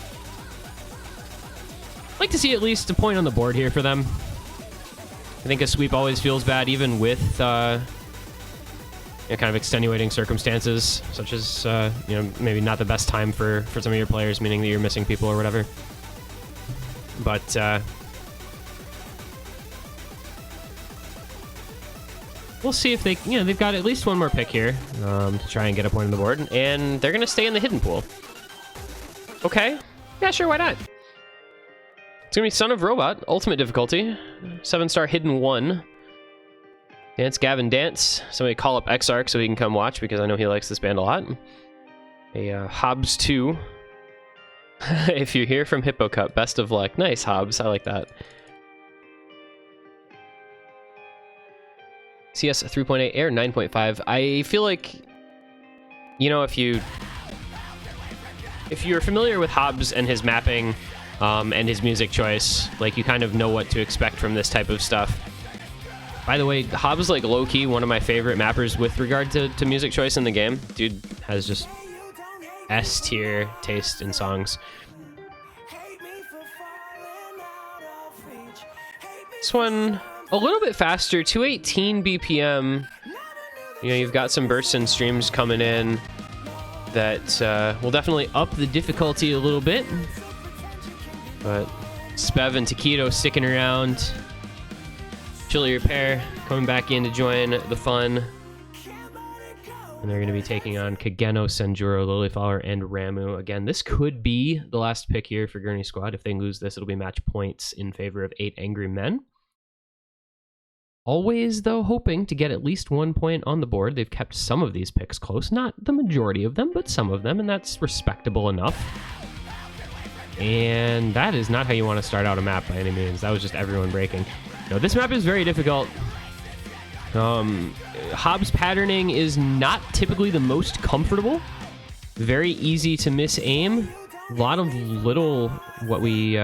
I'd like to see at least a point on the board here for them. I think a sweep always feels bad, even with kind of extenuating circumstances, such as maybe not the best time for some of your players, meaning that you're missing people or whatever. But we'll see if they've got at least one more pick here to try and get a point on the board, and they're gonna stay in the hidden pool. Okay, yeah, sure, why not? It's gonna be Son of Robot, ultimate difficulty, 7-star hidden 1. Dance Gavin Dance. Somebody call up Exarch so he can come watch, because I know he likes this band a lot. A Hobbs 2. If you hear from Hippo Cup, best of luck. Nice, Hobbs, I like that. CS 3.8, Air 9.5. I feel like, if you're familiar with Hobbs and his mapping and his music choice, like, you kind of know what to expect from this type of stuff. By the way, Hobbs is like low-key one of my favorite mappers with regard to music choice in the game. Dude has just S-tier taste in songs. This one a little bit faster, 218 BPM. You've got some bursts and streams coming in that will definitely up the difficulty a little bit. But Spev and Taquito sticking around. Chili Repair coming back in to join the fun. And they're going to be taking on Kageno, Senjuro, Lilyflower, and Ramu. Again, this could be the last pick here for Gurney Squad. If they lose this, it'll be match points in favor of 8 Angry Men. Always, though, hoping to get at least 1 point on the board. They've kept some of these picks close. Not the majority of them, but some of them, and that's respectable enough. And that is not how you want to start out a map by any means. That was just everyone breaking. No, this map is very difficult. Hobbs patterning is not typically the most comfortable. Very easy to miss aim. A lot of little, what we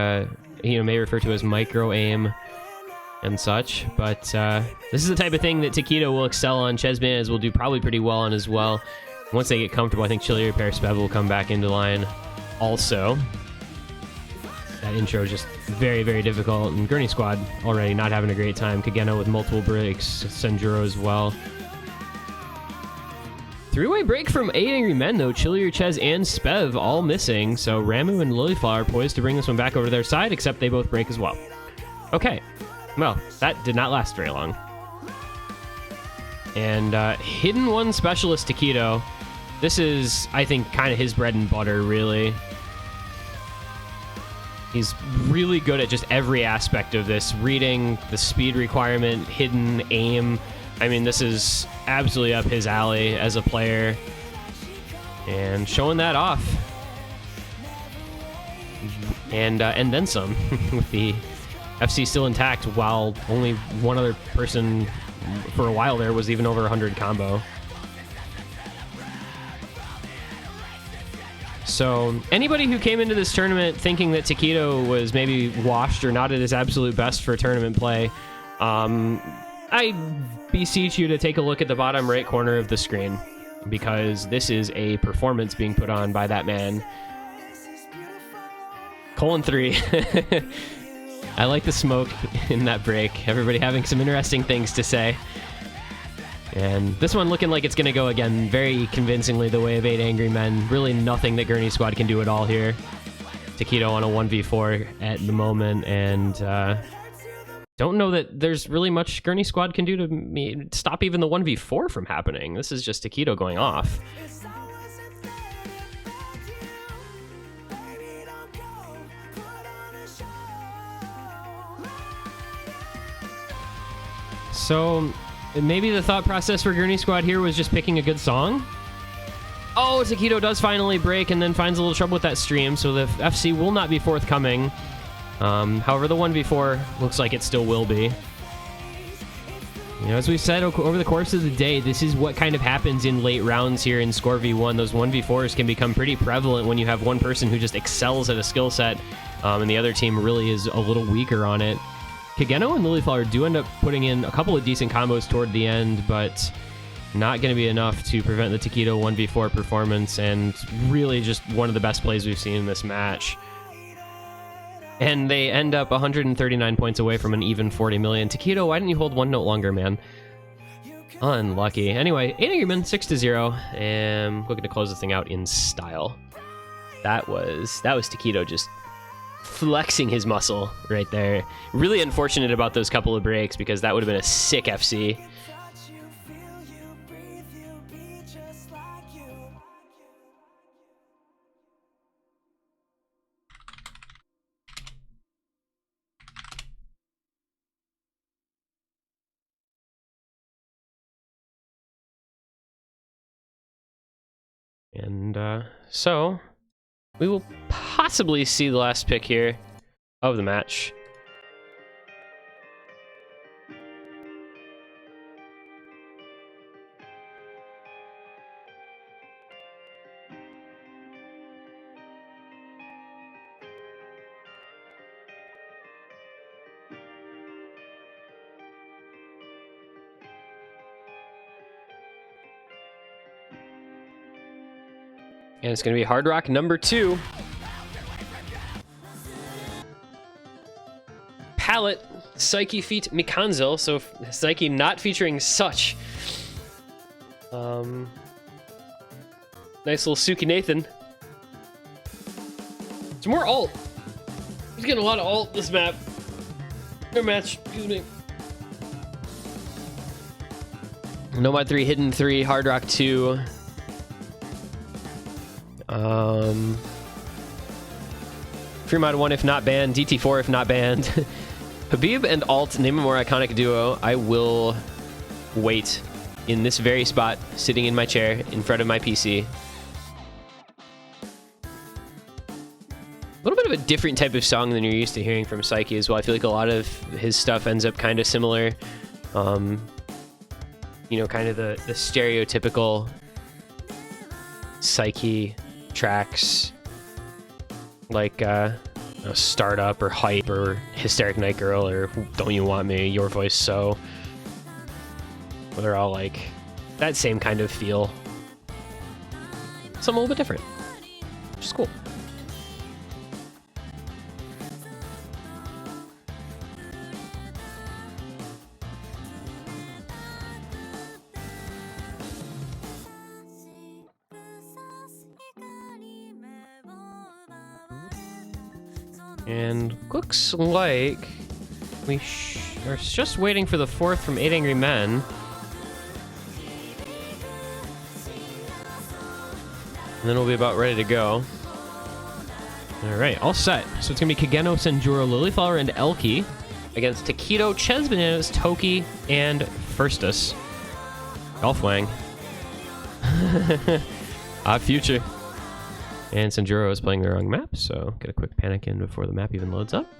may refer to as micro aim and such. But this is the type of thing that Taquito will excel on. Chesbanez will do probably pretty well on as well. Once they get comfortable, I think Chili Repair Spev will come back into line also. That intro is just very, very difficult, and Gurney Squad already not having a great time. Kageno with multiple breaks, Senjuro as well. Three-way break from 8 Angry Men, though. Chili, Ches, and Spev all missing, so Ramu and Lilyflower poised to bring this one back over to their side, except they both break as well. Okay, well, that did not last very long. And Hidden 1 Specialist Taquito. This is, I think, kind of his bread and butter, really. He's really good at just every aspect of this. Reading, the speed requirement, hidden aim. I mean, this is absolutely up his alley as a player. And showing that off. And then some, with the FC still intact, while only one other person for a while there was even over 100 combo. So anybody who came into this tournament thinking that Taquito was maybe washed or not at his absolute best for tournament play, I beseech you to take a look at the bottom right corner of the screen, because this is a performance being put on by that man. :3. I like the smoke in that break. Everybody having some interesting things to say. And this one looking like it's going to go again very convincingly the way of 8 Angry Men. Really nothing that Gurney Squad can do at all here. Taquito on a 1v4 at the moment, and don't know that there's really much Gurney Squad can do to stop even the 1v4 from happening. This is just Taquito going off. So maybe the thought process for Gurney Squad here was just picking a good song. Oh, Taquito does finally break and then finds a little trouble with that stream, so the FC will not be forthcoming. However, the 1v4 looks like it still will be. You know, as we said over the course of the day, this is what kind of happens in late rounds here in Score v1. Those 1v4s can become pretty prevalent when you have one person who just excels at a skill set, and the other team really is a little weaker on it. Kageno and Lilyflower do end up putting in a couple of decent combos toward the end, but not going to be enough to prevent the Taquito 1v4 performance, and really just one of the best plays we've seen in this match. And they end up 139 points away from an even 40 million. Taquito, why didn't you hold one note longer, man? Unlucky. Anyway, 8 Angry Men, 6-0, and looking to close the thing out in style. That was Taquito just flexing his muscle right there. Really unfortunate about those couple of breaks, because that would have been a sick FC. And so we will possibly see the last pick here of the match. And it's going to be Hard Rock number 2. Palette, Psyche feat Mikanzo. So Psyche not featuring Such. Nice little Suki Nathan. Some more alt. He's getting a lot of alt this map. Or match, excuse me. Nomad 3, Hidden 3, Hard Rock 2. Fremont 1 if not banned, DT4 if not banned. Habib and Alt, name a more iconic duo. I will wait in this very spot, sitting in my chair in front of my PC. A little bit of a different type of song than you're used to hearing from Psyche as well. I feel like a lot of his stuff ends up kind of similar. You know, kind of the stereotypical Psyche tracks, like Startup or Hype or Hysteric Night Girl or Don't You Want Me, Your Voice So. They're all like that same kind of feel. Something a little bit different, which is cool. And looks like we are just waiting for the 4th from 8 Angry Men. And then we'll be about ready to go. Alright, all set. So it's going to be Kageno, Senjuro, Lilyflower, and Elky against Taquito, Ches Bananas, Toki, and Firstus. Golfwang. Odd future. And Senjuro is playing the wrong map, so get a quick panic in before the map even loads up.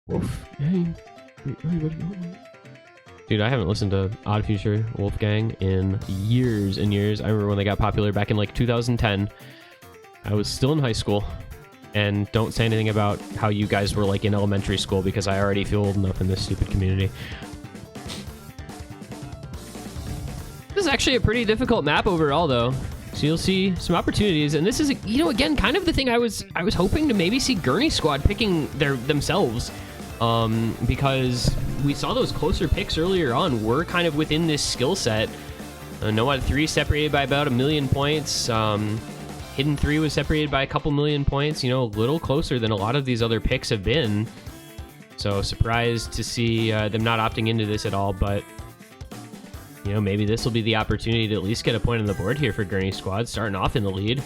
Wolf Gang. Dude, I haven't listened to Odd Future, Wolfgang in years and years. I remember when they got popular back in like 2010. I was still in high school. And don't say anything about how you guys were like in elementary school, because I already feel old enough in this stupid community. This is actually a pretty difficult map overall, though. So you'll see some opportunities, and this is, you know, again, kind of the thing I was hoping to maybe see Gurney Squad picking themselves, because we saw those closer picks earlier on were kind of within this skill set. Nomad 3 separated by about 1 million points. Hidden 3 was separated by a couple million points. You know, a little closer than a lot of these other picks have been. So surprised to see them not opting into this at all, but you know, maybe this will be the opportunity to at least get a point on the board here for Gurney Squad, starting off in the lead.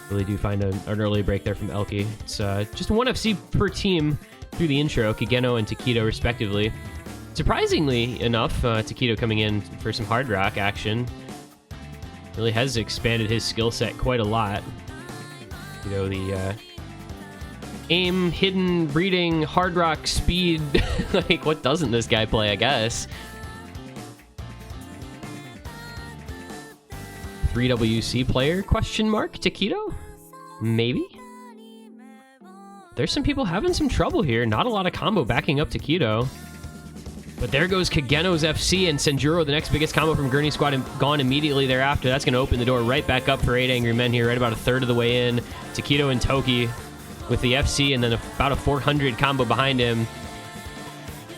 Really do find an early break there from Elky. It's just 1 FC per team through the intro, Kageno and Taquito respectively. Surprisingly enough, Taquito coming in for some hard rock action. Really has expanded his skill set quite a lot. You know, the aim, hidden, breeding, hard rock, speed. Like, what doesn't this guy play, I guess? 3WC player, question mark, Taquito? Maybe? There's some people having some trouble here. Not a lot of combo backing up Taquito. But there goes Kageno's FC and Senjuro, the next biggest combo from Gurney Squad, and gone immediately thereafter. That's going to open the door right back up for 8 Angry Men here, right about a third of the way in. Taquito and Toki with the FC, and then about a 400 combo behind him.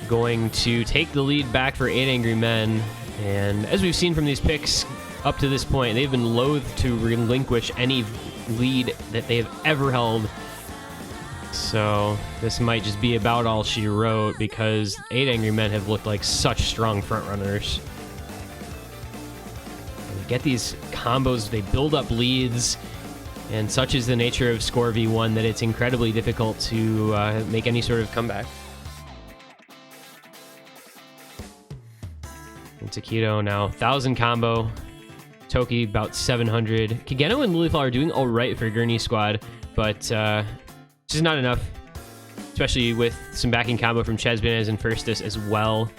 Going to take the lead back for 8 Angry Men. And as we've seen from these picks up to this point, they've been loath to relinquish any lead that they've ever held. So this might just be about all she wrote, because 8 Angry Men have looked like such strong frontrunners. Get these combos, they build up leads, and such is the nature of Score V1 that it's incredibly difficult to make any sort of comeback. And Taquito now 1,000 combo. Toki about 700. Kageno and Lilyflower are doing all right for Gurney Squad, but just not enough, especially with some backing combo from Chesbanez and Firstus as well.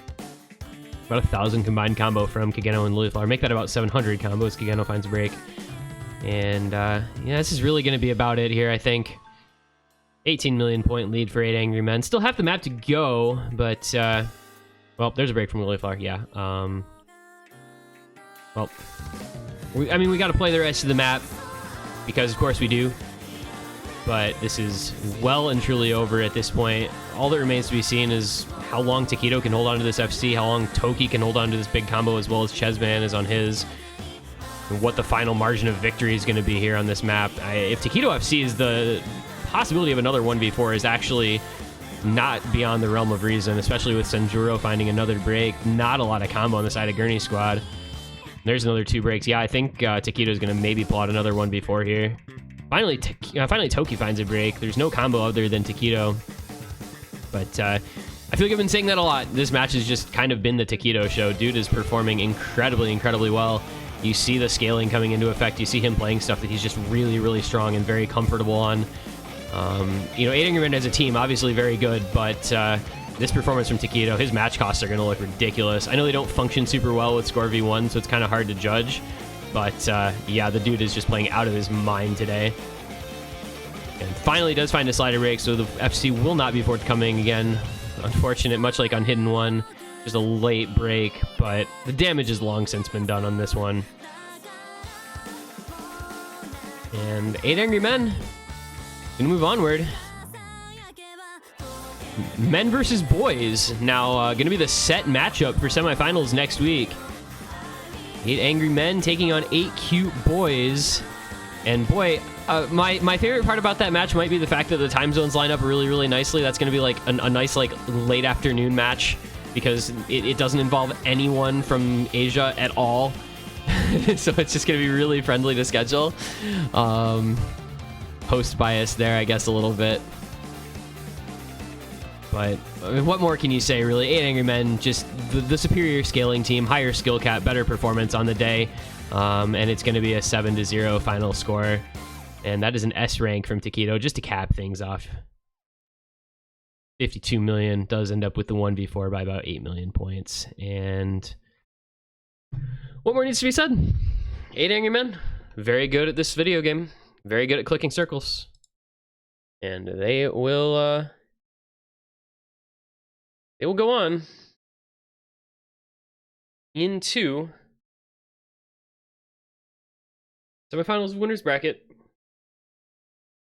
About 1,000 combined combo from Kageno and Lilyflower. Make that about 700 combos. Kageno finds a break. And yeah, this is really going to be about it here, I think. 18 million point lead for 8 Angry Men. Still have the map to go, but well, there's a break from Lilyflower, yeah. Well, I mean, we got to play the rest of the map, because of course we do. But this is well and truly over at this point. All that remains to be seen is how long Taquito can hold on to this FC, how long Toki can hold on to this big combo, as well as Chesman is on his, and what the final margin of victory is going to be here on this map. If Taquito FC is the possibility of another 1v4 is actually not beyond the realm of reason, especially with Senjuro finding another break. Not a lot of combo on the side of Gurney Squad. There's another 2 breaks. Yeah, I think Taquito is going to maybe pull out another 1v4 here. Finally, Toki finds a break. There's no combo other than Taquito. But I feel like I've been saying that a lot. This match has just kind of been the Taquito show. Dude is performing incredibly, incredibly well. You see the scaling coming into effect. You see him playing stuff that he's just really, really strong and very comfortable on. You know, 8 Angry Men as a team, obviously very good, but this performance from Taquito, his match costs are going to look ridiculous. I know they don't function super well with Score V1, so it's kind of hard to judge. But yeah, the dude is just playing out of his mind today. And finally does find a slider break, so the FC will not be forthcoming again. Unfortunate, much like on Hidden 1. Just a late break, but the damage has long since been done on this one. And 8 Angry Men gonna move onward. Men versus boys. Now gonna be the set matchup for semifinals next week. 8 Angry Men taking on 8 Cute Boys. And boy, my favorite part about that match might be the fact that the time zones line up really, really nicely. That's going to be like a nice like late afternoon match, because it doesn't involve anyone from Asia at all. So it's just going to be really friendly to schedule. Host bias there, I guess, a little bit. But I mean, what more can you say, really? 8 Angry Men, just the superior scaling team, higher skill cap, better performance on the day. And it's going to be a 7-0 final score. And that is an S rank from Taquito, just to cap things off. 52 million does end up with the 1v4 by about 8 million points. And what more needs to be said? 8 Angry Men, very good at this video game. Very good at clicking circles. And they will go on into semifinals winners bracket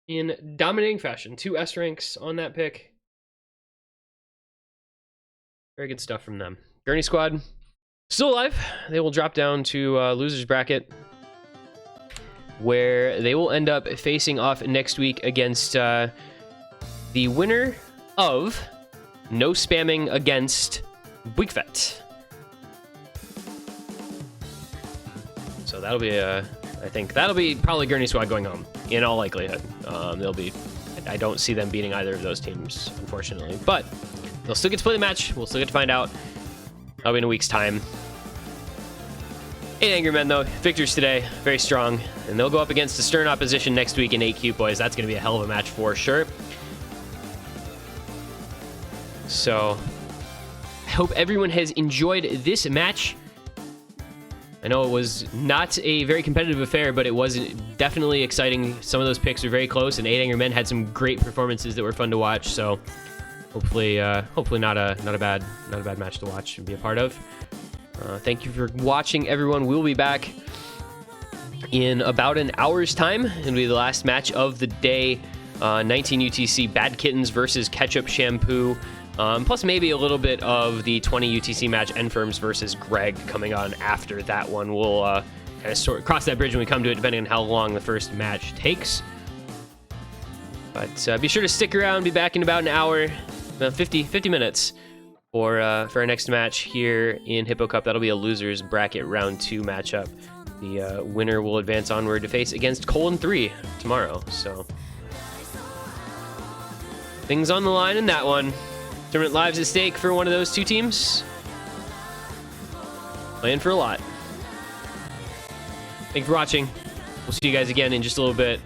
in dominating fashion. 2 S ranks on that pick. Very good stuff from them. Gurney Squad still alive. They will drop down to losers bracket, where they will end up facing off next week against the winner of No Spamming against Bigfet. So that'll be I think that'll be probably Gurney Squad going home in all likelihood. I don't see them beating either of those teams, unfortunately, but they'll still get to play the match. We'll still get to find out. That'll be in a week's time. 8 Angry Men, though, victors today, very strong, and they'll go up against the stern opposition next week in 8 Cute Boys. That's going to be a hell of a match for sure. So I hope everyone has enjoyed this match. I know it was not a very competitive affair, but it was definitely exciting. Some of those picks were very close, and 8 Angry Men had some great performances that were fun to watch. So hopefully not a bad match to watch and be a part of. Thank you for watching, everyone. We'll be back in about an hour's time. It'll be the last match of the day. 19 UTC Bad Kittens versus Ketchup Shampoo. Plus maybe a little bit of the 20 UTC match, Enfirms versus Greg, coming on after that one. We'll kind of cross that bridge when we come to it, depending on how long the first match takes. But be sure to stick around. Be back in about an hour, 50 minutes for our next match here in Hippo Cup. That'll be a losers bracket round 2 matchup. The winner will advance onward to face against Colon 3 tomorrow. So things on the line in that one. Tournament lives at stake for one of those two teams. Playing for a lot. Thank you for watching. We'll see you guys again in just a little bit.